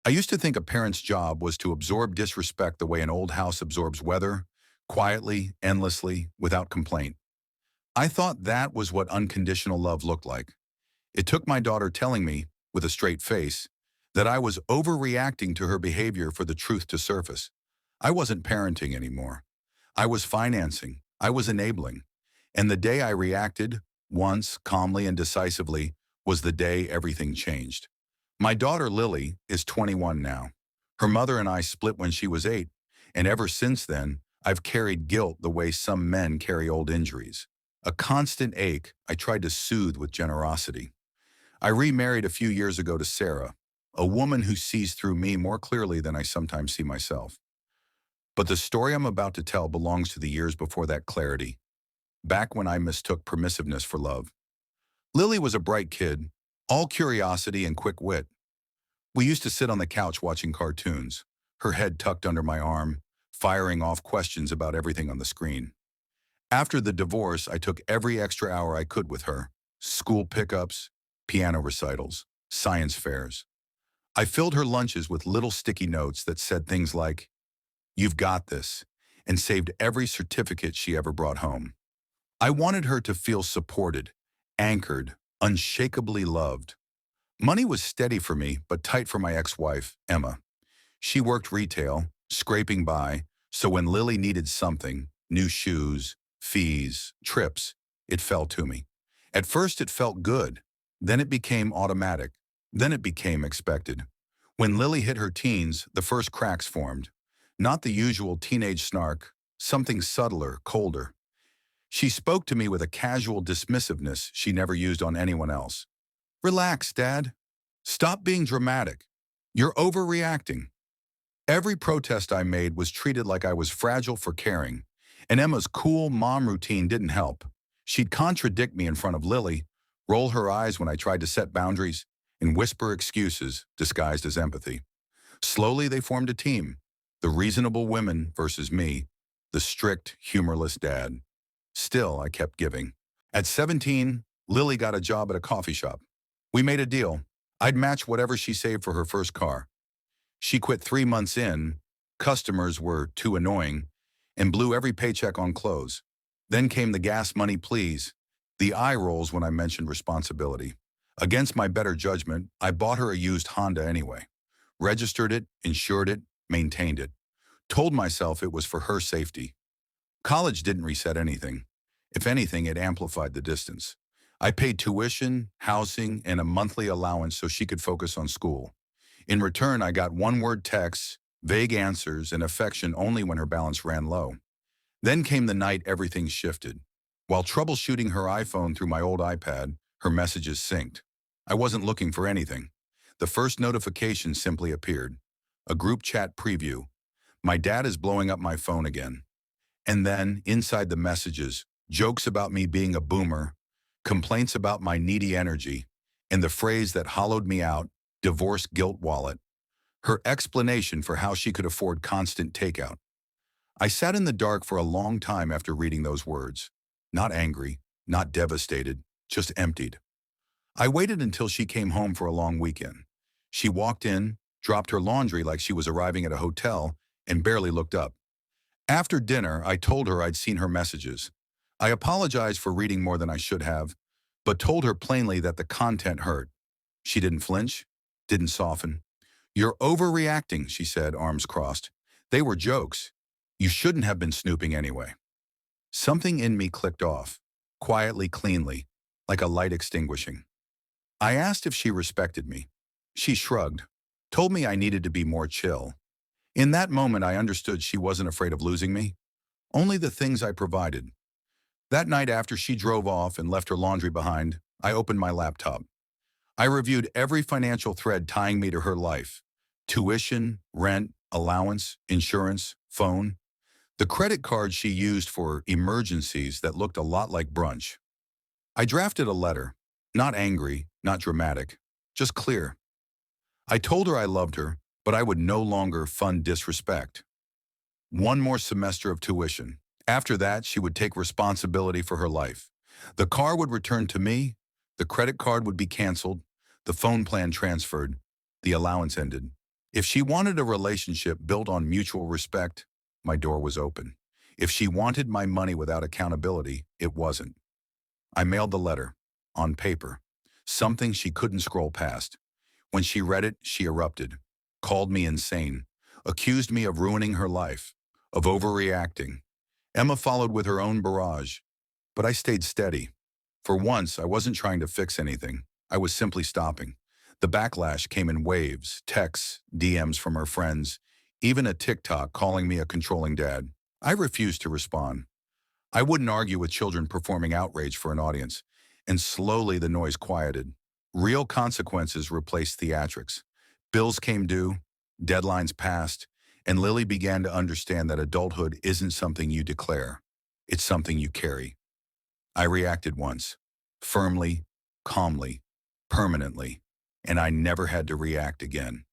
I used to think a parent's job was to absorb disrespect the way an old house absorbs weather, quietly, endlessly, without complaint. I thought that was what unconditional love looked like. It took my daughter telling me, with a straight face, that I was overreacting to her behavior for the truth to surface. I wasn't parenting anymore. I was financing. I was enabling. And the day I reacted, once, calmly and decisively, was the day everything changed. My daughter Lily is 21 now. Her mother and I split when she was 8, and ever since then, I've carried guilt the way some men carry old injuries. A constant ache I tried to soothe with generosity. I remarried a few years ago to Sarah, a woman who sees through me more clearly than I sometimes see myself. But the story I'm about to tell belongs to the years before that clarity, back when I mistook permissiveness for love. Lily was a bright kid, all curiosity and quick wit. We used to sit on the couch watching cartoons, her head tucked under my arm, firing off questions about everything on the screen. After the divorce, I took every extra hour I could with her: school pickups, piano recitals, science fairs. I filled her lunches with little sticky notes that said things like, "You've got this," and saved every certificate she ever brought home. I wanted her to feel supported, anchored, unshakably loved. Money was steady for me, but tight for my ex-wife, Emma. She worked retail, scraping by, so when Lily needed something, new shoes, fees, trips, it fell to me. At first it felt good, then it became automatic, then it became expected. When Lily hit her teens, the first cracks formed. Not the usual teenage snark, something subtler, colder. She spoke to me with a casual dismissiveness she never used on anyone else. "Relax, Dad. Stop being dramatic. You're overreacting." Every protest I made was treated like I was fragile for caring, and Emma's cool mom routine didn't help. She'd contradict me in front of Lily, roll her eyes when I tried to set boundaries, and whisper excuses disguised as empathy. Slowly they formed a team: the reasonable women versus me, the strict, humorless dad. Still, I kept giving. At 17, Lily got a job at a coffee shop. We made a deal. I'd match whatever she saved for her first car. She quit 3 months in, customers were too annoying, and blew every paycheck on clothes. Then came the gas money pleas, the eye rolls when I mentioned responsibility. Against my better judgment, I bought her a used Honda anyway. Registered it, insured it, maintained it. Told myself it was for her safety. College didn't reset anything. If anything, it amplified the distance. I paid tuition, housing, and a monthly allowance so she could focus on school. In return, I got one-word texts, vague answers, and affection only when her balance ran low. Then came the night everything shifted. While troubleshooting her iPhone through my old iPad, her messages synced. I wasn't looking for anything. The first notification simply appeared. A group chat preview. "My dad is blowing up my phone again." And then, inside the messages, jokes about me being a boomer, complaints about my needy energy, and the phrase that hollowed me out, "divorce guilt wallet." Her explanation for how she could afford constant takeout. I sat in the dark for a long time after reading those words. Not angry, not devastated, just emptied. I waited until she came home for a long weekend. She walked in, dropped her laundry like she was arriving at a hotel, and barely looked up. After dinner, I told her I'd seen her messages. I apologized for reading more than I should have, but told her plainly that the content hurt. She didn't flinch, didn't soften. "You're overreacting," she said, arms crossed. "They were jokes. You shouldn't have been snooping anyway." Something in me clicked off, quietly, cleanly, like a light extinguishing. I asked if she respected me. She shrugged, told me I needed to be more chill. In that moment, I understood she wasn't afraid of losing me, only the things I provided. That night after she drove off and left her laundry behind, I opened my laptop. I reviewed every financial thread tying me to her life: tuition, rent, allowance, insurance, phone. The credit card she used for emergencies that looked a lot like brunch. I drafted a letter, not angry, not dramatic, just clear. I told her I loved her, but I would no longer fund disrespect. One more semester of tuition. After that, she would take responsibility for her life. The car would return to me, the credit card would be canceled, the phone plan transferred, the allowance ended. If she wanted a relationship built on mutual respect, my door was open. If she wanted my money without accountability, it wasn't. I mailed the letter, on paper, something she couldn't scroll past. When she read it, she erupted, called me insane, accused me of ruining her life, of overreacting. Emma followed with her own barrage, but I stayed steady. For once, I wasn't trying to fix anything. I was simply stopping. The backlash came in waves, texts, DMs from her friends, even a TikTok calling me a controlling dad. I refused to respond. I wouldn't argue with children performing outrage for an audience, and slowly the noise quieted. Real consequences replaced theatrics. Bills came due, deadlines passed, and Lily began to understand that adulthood isn't something you declare. It's something you carry. I reacted once, firmly, calmly, permanently, and I never had to react again.